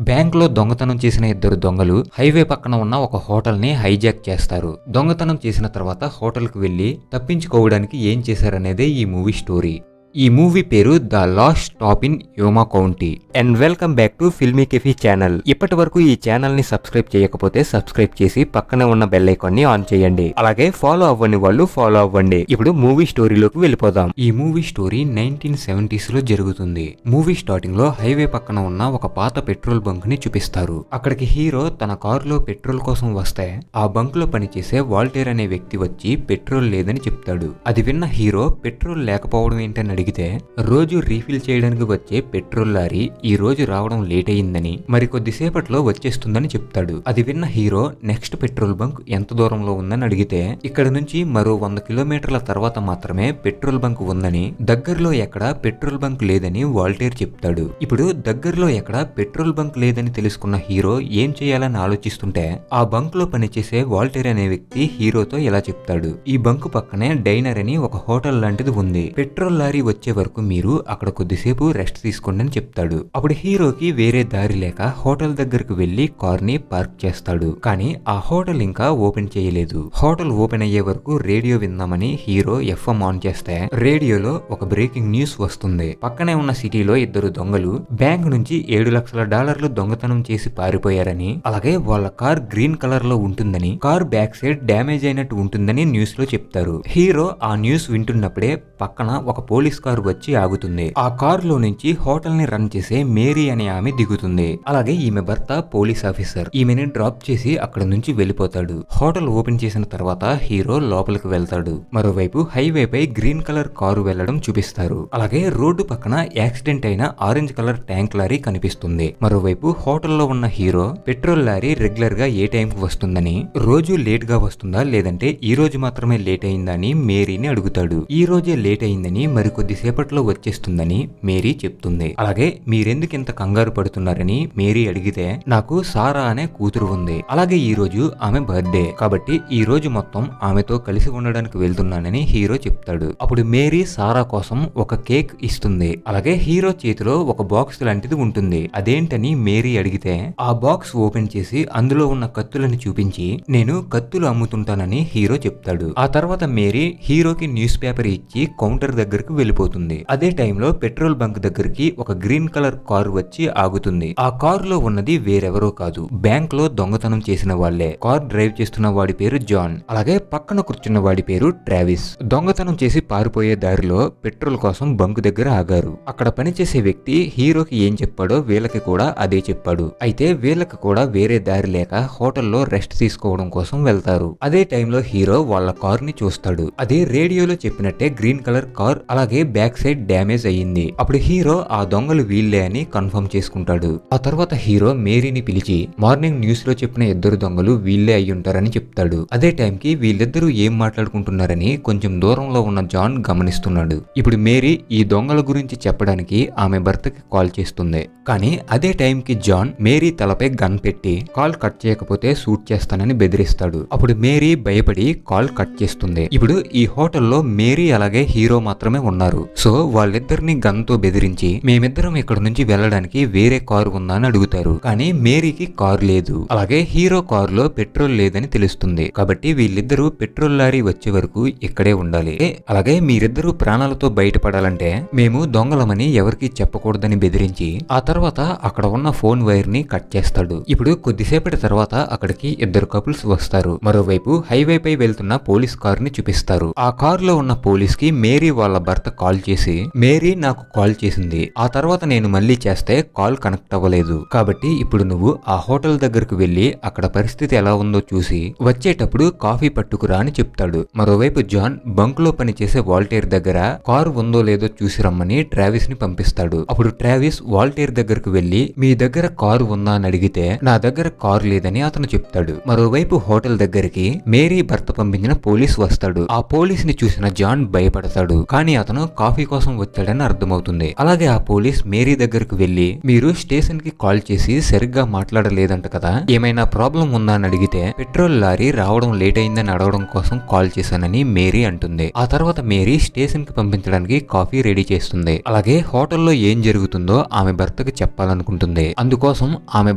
Bank లో దొంగతనం చేసిన ఇద్దరు దొంగలు హైవే పక్కన ఉన్న ఒక హోటల్ ని హైజాక్ చేస్తారు. దొంగతనం చేసిన తర్వాత హోటల్ కు వెళ్లి తప్పించుకోవడానికి ఏం చేశారనేదే ఈ మూవీ స్టోరీ. ఈ మూవీ పేరు the last stop in Yuma county. And welcome back to filmy cafe channel. ఇప్పటి వరకు ఈ ఛానల్ ని సబ్స్క్రైబ్ చేయకపోతే సబ్స్క్రైబ్ చేసి పక్కనే ఉన్న బెల్ ఐకాన్ ని ఆన్ చేయండి. అలాగే ఫాలో అవ్వని వాళ్ళు ఫాలో అవ్వండి. ఇప్పుడు మూవీ స్టోరీలోకి వెళ్ళిపోదాం. ఈ మూవీ స్టోరీ 1970s లో జరుగుతుంది. మూవీ స్టార్టింగ్ లో హైవే పక్కన ఉన్న ఒక పాత పెట్రోల్ బంక్ ని చూపిస్తారు. అక్కడికి హీరో తన కారులో పెట్రోల్ కోసం వస్తే ఆ బంక్ లో పనిచేసే వాల్టేర్ అనే వ్యక్తి వచ్చి పెట్రోల్ లేదని చెప్తాడు. అది విన్న హీరో పెట్రోల్ లేకపోవడం ఏంటని అడిగితే రోజు రీఫిల్ చేయడానికి వచ్చే పెట్రోల్ లారీ ఈ రోజు రావడం లేట్ అయ్యిందని మరికొద్దిసేపట్లో వచ్చేస్తుందని చెప్తాడు. అది విన్న హీరో నెక్స్ట్ పెట్రోల్ బంక్ ఎంత దూరంలో ఉందని అడిగితే ఇక్కడ నుంచి మరో 100 కిలోమీటర్ల తర్వాత మాత్రమే పెట్రోల్ బంక్ ఉందని, దగ్గరలో ఎక్కడ పెట్రోల్ బంక్ లేదని వాల్టేర్ చెప్తాడు. ఇప్పుడు దగ్గరలో ఎక్కడ పెట్రోల్ బంక్ లేదని తెలుసుకున్న హీరో ఏం చేయాలని ఆలోచిస్తుంటే ఆ బంక్ లో పనిచేసే వాల్టేర్ అనే వ్యక్తి హీరోతో ఇలా చెప్తాడు. ఈ బంక్ పక్కనే డైనర్ అని ఒక హోటల్ లాంటిది ఉంది. పెట్రోల్ లారీ వచ్చే వరకు మీరు అక్కడ కొద్దిసేపు రెస్ట్ తీసుకోండి అని చెప్తాడు. అప్పుడు హీరోకి వేరే దారి లేక హోటల్ దగ్గరకు వెళ్లి కార్ ని పార్క్ చేస్తాడు. కానీ ఆ హోటల్ ఇంకా ఓపెన్ చేయలేదు. హోటల్ ఓపెన్ అయ్యే వరకు రేడియో విందామని హీరో ఎఫ్ఎం ఆన్ చేస్తే రేడియోలో ఒక బ్రేకింగ్ న్యూస్ వస్తుంది. పక్కనే ఉన్న సిటీలో ఇద్దరు దొంగలు బ్యాంక్ నుంచి $7 లక్షల దొంగతనం చేసి పారిపోయారని, అలాగే వాళ్ళ కార్ గ్రీన్ కలర్ లో ఉంటుందని, కార్ బ్యాక్ సైడ్ డ్యామేజ్ అయినట్టు ఉంటుందని న్యూస్ లో చెప్తారు. హీరో ఆ న్యూస్ వింటున్నప్పుడే పక్కన ఒక పోలీస్ కార్ వచ్చి ఆగుతుంది. ఆ కార్ లో నుంచి హోటల్ ని రన్ చేసే మేరీ అనే ఆమె దిగుతుంది. అలాగే ఈమె భర్త పోలీస్ ఆఫీసర్ ఈమెని డ్రాప్ చేసి అక్కడ నుంచి వెళ్ళిపోతాడు. హోటల్ ఓపెన్ చేసిన తర్వాత హీరో లోపలికి వెళ్తాడు. మరోవైపు హైవే పై గ్రీన్ కలర్ కారు వెళ్లడం చూపిస్తారు. అలాగే రోడ్డు పక్కన యాక్సిడెంట్ అయిన ఆరెంజ్ కలర్ ట్యాంక్ లారీ కనిపిస్తుంది. మరోవైపు హోటల్లో ఉన్న హీరో పెట్రోల్ లారీ రెగ్యులర్ గా ఏ టైం కు వస్తుందని, రోజు లేట్ గా వస్తుందా లేదంటే ఈ రోజు మాత్రమే లేట్ అయిందని మేరీని అడుగుతాడు. ఈ రోజే లేట్ అయిందని మరికొద్దిసేపట్లో వచ్చేస్తుందని మేరీ చెప్తుంది. అలాగే మీరెందుకు ఇంత కంగారు పడుతున్నారని మేరీ అడిగితే నాకు సారా అనే కూతురు ఉంది, అలాగే ఈ రోజు ఆమె బర్త్డే కాబట్టి ఈ రోజు మొత్తం ఆమెతో కలిసి ఉండడానికి వెళ్తున్నానని హీరో చెప్తాడు. అప్పుడు మేరీ సారా కోసం ఒక కేక్ ఇస్తుంది. అలాగే హీరో చేతిలో ఒక బాక్స్ లాంటిది ఉంటుంది. అదేంటని మేరీ అడిగితే ఆ బాక్స్ ఓపెన్ చేసి అందులో ఉన్న కత్తులను చూపించి నేను కత్తులు అమ్ముతుంటానని హీరో చెప్తాడు. ఆ తర్వాత మేరీ హీరోకి న్యూస్ పేపర్ ఇచ్చి కౌంటర్ దగ్గరకు వెళ్ళిపోతుంది. అదే టైంలో పెట్రోల్ బంక్ దగ్గరికి ఒక గ్రీన్ కలర్ కారు వచ్చి ఆగుతుంది. ఆ కారు లో ఉన్నది వేరెవరో కాదు, బ్యాంక్ లో దొంగతనం చేసిన వాళ్లే. కార్ డ్రైవ్ చేస్తున్న వాడి పేరు జాన్, అలాగే పక్కన కూర్చున్న వాడి పేరు ట్రావిస్. దొంగతనం చేసి పారిపోయే దారిలో పెట్రోల్ కోసం బంక్ దగ్గర ఆగారు. అక్కడ పనిచేసే వ్యక్తి హీరోకి ఏం చెప్పాడో వీళ్ళకి కూడా అదే చెప్పాడు. అయితే వీళ్ళకి కూడా వేరే దారి లేక హోటల్లో రెస్ట్ తీసుకోవడం కోసం వెళ్తారు. అదే టైంలో హీరో వాళ్ళ కార్ ని చూస్తాడు. అదే రేడియోలో చెప్పినట్టే గ్రీన్ కలర్ కార్, అలాగే బ్యాక్ సైడ్ డ్యామేజ్ అయ్యింది. అప్పుడు హీరో ఆ దొంగలు వీళ్ళే అని కన్ఫర్మ్ చేసుకుంటాడు. ఆ తర్వాత హీరో మేరీని పిలిచి మార్నింగ్ న్యూస్ లో చెప్పిన ఇద్దరు దొంగలు వీళ్ళే అయ్యుంటారని చెప్తాడు. అదే టైం కి వీళ్ళిద్దరూ ఏం మాట్లాడుకుంటున్నారని కొంచెం దూరంలో ఉన్న జాన్ గమనిస్తున్నాడు. ఇప్పుడు మేరీ ఈ దొంగల గురించి చెప్పడానికి ఆమె భర్తకి కాల్ చేస్తుంది. కానీ అదే టైం కి జాన్ మేరీ తలపై గన్ పెట్టి కాల్ కట్ చేయకపోతే షూట్ చేస్తానని బెదిరిస్తాడు. అప్పుడు మేరీ భయపడి కాల్ కట్ చేస్తుంది. ఇప్పుడు ఈ హోటల్లో మేరీ అలాగే హీరో మాత్రమే ఉన్నారు. సో వాళ్ళిద్దరిని గన్ తో బెదిరించి మేమిద్దరం ఇక్కడ నుంచి వెళ్ళడానికి వేరే కారు ఉందా అని అడుగుతారు. కానీ మేరీకి కారు లేదు, అలాగే హీరో కారులో పెట్రోల్ లేదని తెలుస్తుంది. కాబట్టి వీళ్ళిద్దరూ పెట్రోల్ లారీ వచ్చే వరకు ఇక్కడే ఉండాలి. అలాగే మీరిద్దరూ ప్రాణాలతో బయటపడాలంటే మేము దొంగలమని ఎవరికి చెప్పకూడదని బెదిరించి ఆ తర్వాత అక్కడ ఉన్న ఫోన్ వైర్ ని కట్ చేస్తాడు. ఇప్పుడు కొద్దిసేపటి తర్వాత అక్కడికి ఇద్దరు కపుల్స్ వస్తారు. మరోవైపు హైవే పై వెళ్తున్న పోలీస్ కార్ ని చూపిస్తారు. ఆ కారులో ఉన్న పోలీస్ కి మేరీ వాళ్ళ భర్త కాల్ చేసి మేరీ నాకు కాల్ చేసింది, ఆ తర్వాత నేను మళ్ళీ చేస్తే కాల్ కనెక్ట్ అవ్వలేదు, కాబట్టి ఇప్పుడు నువ్వు ఆ హోటల్ దగ్గరకు వెళ్లి అక్కడ పరిస్థితి ఎలా ఉందో చూసి వచ్చేటప్పుడు కాఫీ పట్టుకురా అని చెప్తాడు. మరోవైపు జాన్ బంక్ లో పనిచేసే వాల్టేర్ దగ్గర కారు ఉందో లేదో చూసి రమ్మని ట్రావిస్ ని పంపిస్తాడు. అప్పుడు ట్రావిస్ వాల్టేర్ దగ్గరకు వెళ్లి మీ దగ్గర కారు ఉందా అని అడిగితే నా దగ్గర కారు లేదని అతను చెప్తాడు. మరోవైపు హోటల్ దగ్గరికి మేరీ భర్త పంపించిన పోలీస్ వస్తాడు. ఆ పోలీస్ ని చూసిన జాన్ భయపడతాడు. కానీ అతను కాఫీ కోసం వచ్చాడని అర్థమవుతుంది. అలాగే ఆ పోలీస్ మేరీ దగ్గరకు వెళ్లి మీరు స్టేషన్ కి కాల్ చేసి సరిగ్గా మాట్లాడలేదంట కదా, ఏమైనా ప్రాబ్లం ఉందా అని అడిగితే పెట్రోల్ లారీ రావడం లేట్ అయిందని అడగడం కోసం కాల్ చేశానని మేరీ అంటుంది. ఆ తర్వాత మేరీ స్టేషన్ కి పంపించడానికి కాఫీ రెడీ చేస్తుంది. అలాగే హోటల్లో ఏం జరుగుతుందో ఆమె భర్తకు చెప్పాలనుకుంటుంది. అందుకోసం ఆమె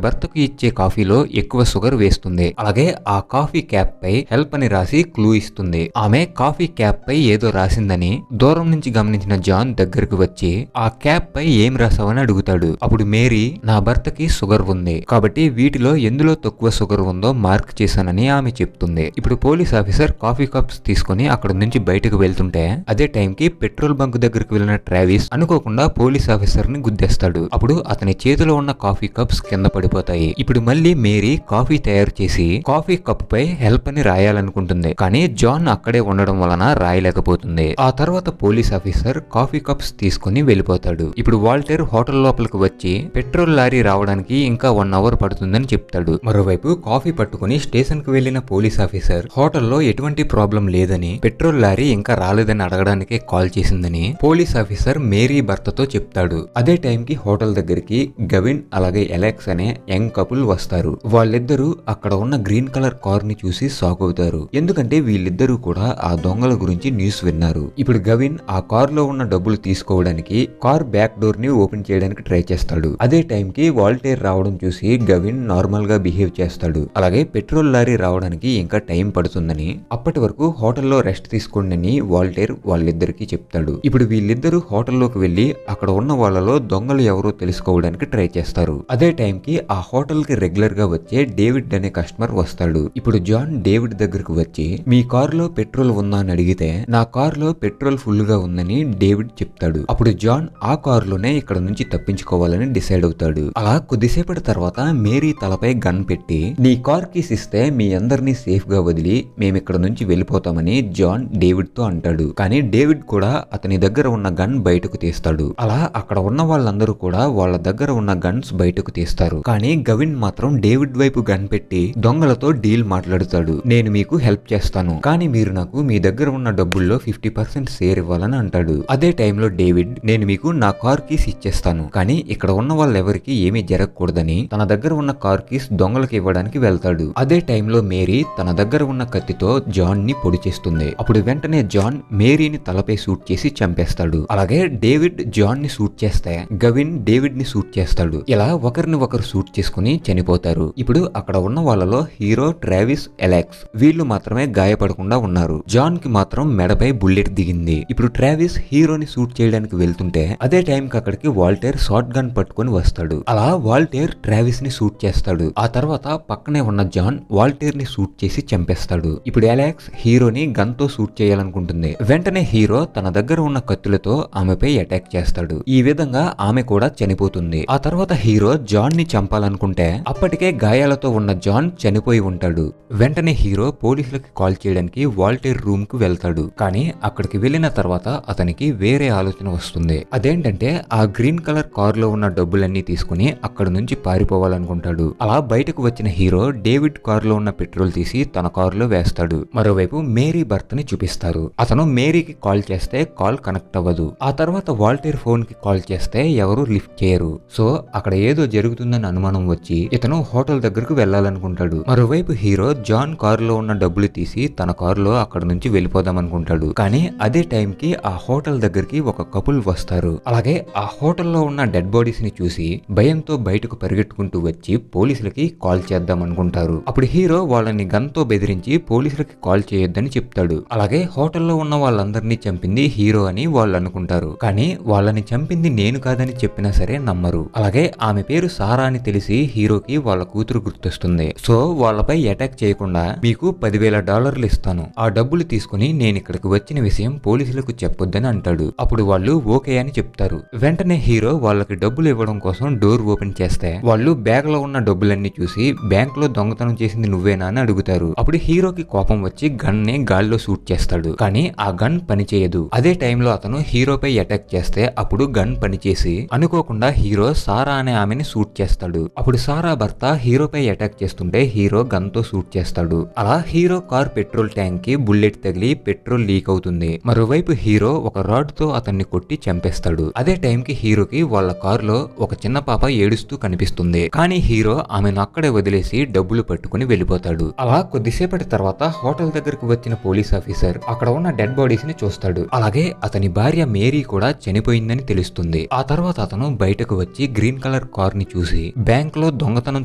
భర్తకు ఇచ్చే కాఫీలో ఎక్కువ షుగర్ వేస్తుంది. అలాగే ఆ కాఫీ క్యాప్ పై హెల్ప్ అని రాసి క్లూ ఇస్తుంది. ఆమె కాఫీ క్యాప్ పై ఏదో రాసిందని దూరం నుంచి గమనించిన జాన్ దగ్గరకు వచ్చి ఆ క్యాప్ పై ఏం రాసావని అడుగుతాడు. అప్పుడు మేరీ నా భర్తకి షుగర్ ఉంది కాబట్టి వీటిలో ఎందులో తక్కువ షుగర్ ఉందో మార్క్ చేశానని ఆమె చెప్తుంది. ఇప్పుడు పోలీస్ ఆఫీసర్ కాఫీ కప్స్ తీసుకుని అక్కడ నుంచి బయటకు వెళ్తుంటే అదే టైం కి పెట్రోల్ బంక్ దగ్గరకు వెళ్లిన ట్రావిస్ అనుకోకుండా పోలీస్ ఆఫీసర్ ని గుద్దేస్తాడు. అప్పుడు అతని చేతిలో ఉన్న కాఫీ కప్స్ కింద పడిపోతాయి. ఇప్పుడు మళ్ళీ మేరీ కాఫీ తయారు చేసి కాఫీ కప్ పై హెల్ప్ అని రాయాలనుకుంటుంది. కానీ జాన్ అక్కడే ఉండడం వలన రాయలేకపోతుంది. ఆ తర్వాత పోలీస్ ఆఫీసర్ కాఫీ కప్స్ తీసుకుని వెళ్ళిపోతాడు. ఇప్పుడు వాల్టర్ హోటల్ లోపలికి వచ్చి పెట్రోల్ లారీ రావడానికి ఇంకా 1 అవర్ పడుతుందని చెప్తాడు. మరోవైపు కాఫీ పట్టుకుని స్టేషన్ కు వెళ్లిన పోలీస్ ఆఫీసర్ హోటల్లో ఎటువంటి ప్రాబ్లం లేదని పెట్రోల్ లారీ ఇంకా రాలేదని అడగడానికే కాల్ చేసిందని పోలీస్ ఆఫీసర్ మేరీ భర్తతో చెప్తాడు. అదే టైం కి హోటల్ దగ్గరికి గవిన్ అలాగే అలెక్స్ అనే యంగ్ కపుల్ వస్తారు. వాళ్ళిద్దరూ అక్కడ ఉన్న గ్రీన్ కలర్ కార్ ని చూసి షాక్ అవుతారు. ఎందుకంటే వీళ్ళిద్దరూ కూడా ఆ దొంగల గురించి న్యూస్ విన్నారు. ఇప్పుడు గవిన్ ఆ కార్ లో ఉన్న డబ్బులు తీసుకోవడానికి కార్ బ్యాక్ డోర్ ని ఓపెన్ చేయడానికి ట్రై చేస్తాడు. అదే టైం కి వాల్టేర్ రావడం చూసి గవిన్ నార్మల్ గా బిహేవ్ చేస్తాడు. అలాగే పెట్రోల్ లారీ రావడానికి ఇంకా టైం పడుతుందని అప్పటి వరకు హోటల్లో రెస్ట్ తీసుకోండి వాల్టేర్ వాళ్ళిద్దరికి చెప్తాడు. ఇప్పుడు వీళ్ళిద్దరూ హోటల్లోకి వెళ్లి అక్కడ ఉన్న వాళ్ళలో దొంగలు ఎవరో తెలుసుకోవడానికి ట్రై చేస్తారు. అదే టైం కి ఆ హోటల్ కి రెగ్యులర్ గా వచ్చే డేవిడ్ అనే కస్టమర్ వస్తాడు. ఇప్పుడు జాన్ డేవిడ్ దగ్గరకు వచ్చి మీ కార్ లో పెట్రోల్ ఉందా అని అడిగితే నా కార్ లో పెట్రోల్ ఫుల్ గా ఉందని డేవిడ్ చెప్తాడు. అప్పుడు జాన్ ఆ కార్ లోనే ఇక్కడ నుంచి తప్పించుకోవాలని డిసైడ్ అవుతాడు. అలా కొద్దిసేపటి తర్వాత మేరీ తలపై గన్ పెట్టి నీ కార్ కీస్ ఇస్తే మీ అందరినీ సేఫ్ గా వదిలి మేమిక్కడ నుంచి వెళ్ళిపోతామని జాన్ డేవిడ్ తో అంటాడు. కానీ డేవిడ్ కూడా అతని దగ్గర ఉన్న గన్ బయటకు తీస్తాడు. అలా అక్కడ ఉన్న వాళ్ళందరూ కూడా వాళ్ళ దగ్గర ఉన్న గన్స్ బయటకు తీస్తారు. కానీ గవిన్ మాత్రం డేవిడ్ వైపు గన్ పెట్టి దొంగలతో డీల్ మాట్లాడుతాడు. నేను మీకు హెల్ప్ చేస్తాను కానీ మీరు నాకు మీ దగ్గర ఉన్న డబ్బుల్లో 50% షేర్ ఇవ్వాలని అంటాడు. అదే టైంలో డేవిడ్ నేను మీకు నా కార్ కీస్ ఇచ్చేస్తాను కానీ ఇక్కడ ఉన్న వాళ్ళెవరికి ఏమీ జరగకూడదని తన దగ్గర ఉన్న కార్ కీస్ దొంగలకు ఇవ్వడానికి వెళ్తాడు. అదే టైంలో మేరీ తన దగ్గర ఉన్న కత్తితో జాన్ ని పొడి చేస్తుంది. అప్పుడు వెంటనే జాన్ మేరీని తలపై షూట్ చేసి చంపేస్తాడు. అలాగే డేవిడ్ జాన్ ని షూట్ చేస్తే గవిన్ డేవిడ్ ని షూట్ చేస్తాడు. ఇలా ఒకరిని ఒకరు షూట్ చేసుకుని చనిపోతారు. ఇప్పుడు అక్కడ ఉన్న వాళ్ళలో హీరో ట్రావిస్ అలెక్స్ వీళ్ళు మాత్రమే గాయపడకుండా ఉన్నారు. జాన్ కి మాత్రం మెడపై బుల్లెట్ దిగింది. ఇప్పుడు ట్రావిస్ హీరోని షూట్ చేయడానికి వెళ్తుంటే అదే టైం కి అక్కడికి వాల్టర్ షార్ట్ గన్ పట్టుకొని వస్తాడు. అలా వాల్టర్ ట్రావిస్ ని షూట్ చేస్తాడు. ఆ తర్వాత పక్కనే ఉన్న జాన్ వాల్టర్ ని షూట్ చేసి చంపేస్తాడు. ఇప్పుడు అలెక్స్ హీరోని గన్ తో షూట్ చేయాలనుకుంటుంది. వెంటనే హీరో తన దగ్గర ఉన్న కత్తులతో ఆమెపై అటాక్ చేస్తాడు. ఈ విధంగా ఆమె కూడా చనిపోతుంది. ఆ తర్వాత హీరో జాన్ ని చంపాలనుకుంటే అప్పటికే గాయాలతో ఉన్న జాన్ చనిపోయి ఉంటాడు. వెంటనే హీరో పోలీసులకి కాల్ చేయడానికి వాల్టర్ రూమ్ కు వెళ్తాడు. కానీ అక్కడికి వెళ్ళిన తర్వాత అతనికి వేరే ఆలోచన వస్తుంది. అదేంటంటే ఆ గ్రీన్ కలర్ కార్ లో ఉన్న డబ్బులన్నీ తీసుకుని అక్కడ నుంచి పారిపోవాలనుకుంటాడు. అలా బయటకు వచ్చిన హీరో డేవిడ్ కార్ లో ఉన్న పెట్రోల్ తీసి తన కార్ లో వేస్తాడు. మరోవైపు మేరీ భర్తని చూపిస్తారు. అతను మేరీకి కాల్ చేస్తే కాల్ కనెక్ట్ అవ్వదు. ఆ తర్వాత వాల్టర్ ఫోన్ కి కాల్ చేస్తే ఎవరు లిఫ్ట్ చేయరు. సో అక్కడ ఏదో జరుగుతుందని అనుమానం వచ్చి ఇతను హోటల్ దగ్గరకు వెళ్లాలనుకుంటాడు. మరోవైపు హీరో జాన్ కార్ లో ఉన్న డబ్బులు తీసి తన కార్ లో అక్కడ నుంచి వెళ్ళిపోదాం అనుకుంటాడు. కానీ అదే టైం కి ఆ హోటల్ దగ్గరికి ఒక కపుల్ వస్తారు. అలాగే ఆ హోటల్లో ఉన్న డెడ్ బాడీస్ ని చూసి భయంతో బయటకు పరిగెట్టుకుంటూ వచ్చి పోలీసులకి కాల్ చేద్దాం అనుకుంటారు. అప్పుడు హీరో వాళ్ళని గన్ తో బెదిరించి పోలీసులకి కాల్ చేయొద్దని చెప్తాడు. అలాగే హోటల్లో ఉన్న వాళ్ళందరినీ చంపింది హీరో అని వాళ్ళు అనుకుంటారు. కానీ వాళ్ళని చంపింది నేను కాదని చెప్పినా సరే నమ్మరు. అలాగే ఆమె పేరు సారా అని తెలిసి హీరోకి వాళ్ళ కూతురు గుర్తొస్తుంది. సో వాళ్ళపై అటాక్ చేయకుండా మీకు $10,000 ఇస్తాను. ఆ డబ్బులు తీసుకుని నేను ఇక్కడికి వచ్చిన విషయం పోలీసులకు చెప్పొద్దని అంటాడు. అప్పుడు వాళ్ళు ఓకే అని చెప్తారు. వెంటనే హీరో వాళ్ళకి డబ్బులు ఇవ్వడం కోసం డోర్ ఓపెన్ చేస్తే వాళ్ళు బ్యాగ్ లో ఉన్న డబ్బులన్నీ చూసి బ్యాంక్ లో దొంగతనం చేసింది నువ్వేనా అని అడుగుతారు. అప్పుడు హీరోకి కోపం వచ్చి గన్ ని గాల్లో షూట్ చేస్తాడు. కానీ ఆ గన్ పనిచేయదు. అదే టైంలో అతను హీరోపై అటాక్ చేస్తే అప్పుడు గన్ పనిచేసి అనుకోకుండా హీరో సారా అనే ఆమెని షూట్ చేస్తాడు. అప్పుడు సారా భర్త హీరోపై అటాక్ చేస్తుంటే హీరో గన్ తో షూట్ చేస్తాడు. అలా హీరో కార్ పెట్రోల్ ట్యాంక్ కి బుల్లెట్ తగిలి పెట్రోల్ లీక్ అవుతుంది. మరోవైపు హీరో ఒక రాడ్ తో అతన్ని కొట్టి చంపేస్తాడు. అదే టైంకి హీరోకి వాళ్ళ కారులో ఒక చిన్న పాప ఏడుస్తూ కనిపిస్తుంది. కానీ హీరో ఆమెను అక్కడే వదిలేసి డబ్బులు పట్టుకుని వెళ్ళిపోతాడు. అలా కొద్దిసేపటి తర్వాత హోటల్ దగ్గరకు వచ్చిన పోలీస్ ఆఫీసర్ అక్కడ ఉన్న డెడ్ బాడీస్ ని చూస్తాడు. అలాగే అతని భార్య మేరీ కూడా చనిపోయిందని తెలుస్తుంది. ఆ తర్వాత అతను బయటకు వచ్చి గ్రీన్ కలర్ కార్ ని చూసి బ్యాంక్ లో దొంగతనం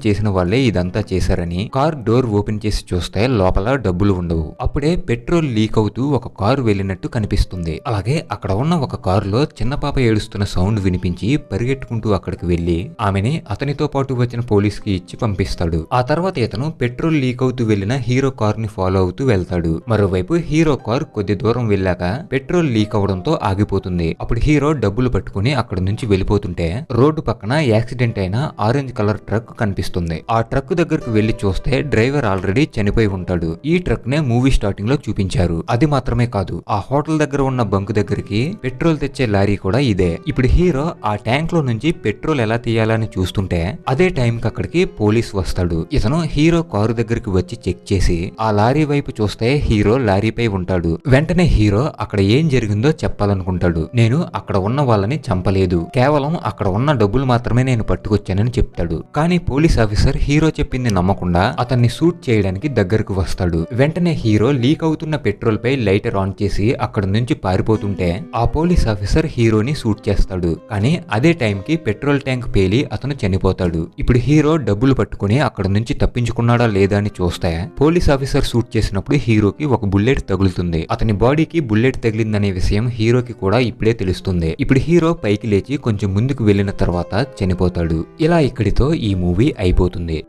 చేసిన వాళ్ళే ఇదంతా చేశారని కార్ డోర్ ఓపెన్ చేసి చూస్తే లోపల డబ్బులు ఉండవు. అప్పుడే పెట్రోల్ లీక్ అవుతూ ఒక కారు వెళ్ళినట్టు కనిపిస్తుంది. అలాగే అక్కడ ఉన్న ఒక కారులో చిన్న పాప ఏడుస్తున్న సౌండ్ వినిపించి పరిగెట్టుకుంటూ అక్కడికి వెళ్లి ఆమెని అతనితో పాటు వచ్చిన పోలీస్ కి ఇచ్చి పంపిస్తాడు. ఆ తర్వాత ఇతను పెట్రోల్ లీక్ అవుతూ వెళ్లిన హీరో కార్ ని ఫాలో అవుతూ వెళ్తాడు. మరోవైపు హీరో కార్ కొద్ది దూరం వెళ్ళాక పెట్రోల్ లీక్ అవడంతో ఆగిపోతుంది. అప్పుడు హీరో డబ్బులు పట్టుకుని అక్కడ నుంచి వెళ్ళిపోతుంటే రోడ్డు పక్కన యాక్సిడెంట్ అయిన ఆరెంజ్ కలర్ ట్రక్ కనిపిస్తుంది. ఆ ట్రక్ దగ్గరకు వెళ్లి చూస్తే డ్రైవర్ ఆల్రెడీ చనిపోయి ఉంటాడు. ఈ ట్రక్ నే మూవీ స్టార్టింగ్ లో చూపించారు. అది మాత్రమే కాదు, ఆ హోటల్ దగ్గర ఉన్న బంక్ దగ్గరికి పెట్రోల్ తెచ్చే లారీ కూడా ఇదే. ఇప్పుడు హీరో ఆ ట్యాంక్ లో నుంచి పెట్రోల్ ఎలా తీయాలని చూస్తుంటే అదే టైం కి అక్కడికి పోలీస్ వస్తాడు. ఇతను హీరో కారు దగ్గరికి వచ్చి చెక్ చేసి ఆ లారీ వైపు చూస్తే హీరో లారీపై ఉంటాడు. వెంటనే హీరో అక్కడ ఏం జరిగిందో చెప్పాలనుకుంటాడు. నేను అక్కడ ఉన్న వాళ్ళని చంపలేదు, కేవలం అక్కడ ఉన్న డబ్బులు మాత్రమే నేను పట్టుకొచ్చానని చెప్తాడు. కానీ పోలీస్ ఆఫీసర్ హీరో చెప్పింది నమ్మకుండా అతన్ని షూట్ చేయడానికి దగ్గరకు వస్తాడు. వెంటనే హీరో లీక్ అవుతున్న పెట్రోల్ పై లైటర్ ఆన్ చేసి అక్కడ నుంచి పారిపోతుంటే ఆ పోలీస్ ఆఫీసర్ హీరోని షూట్ చేస్తాడు. కానీ అదే టైం కి పెట్రోల్ ట్యాంక్ పేలి అతను చనిపోతాడు. ఇప్పుడు హీరో డబ్బులు పట్టుకుని అక్కడ నుంచి తప్పించుకున్నాడా లేదా అని చూస్తే పోలీస్ ఆఫీసర్ షూట్ చేసినప్పుడు హీరోకి ఒక బుల్లెట్ తగులుతుంది. అతని బాడీకి బుల్లెట్ తగిలిందనే విషయం హీరోకి కూడా ఇప్పుడే తెలుస్తుంది. ఇప్పుడు హీరో పైకి లేచి కొంచెం ముందుకు వెళ్లిన తర్వాత చనిపోతాడు. ఇలా ఇక్కడితో ఈ మూవీ అయిపోతుంది.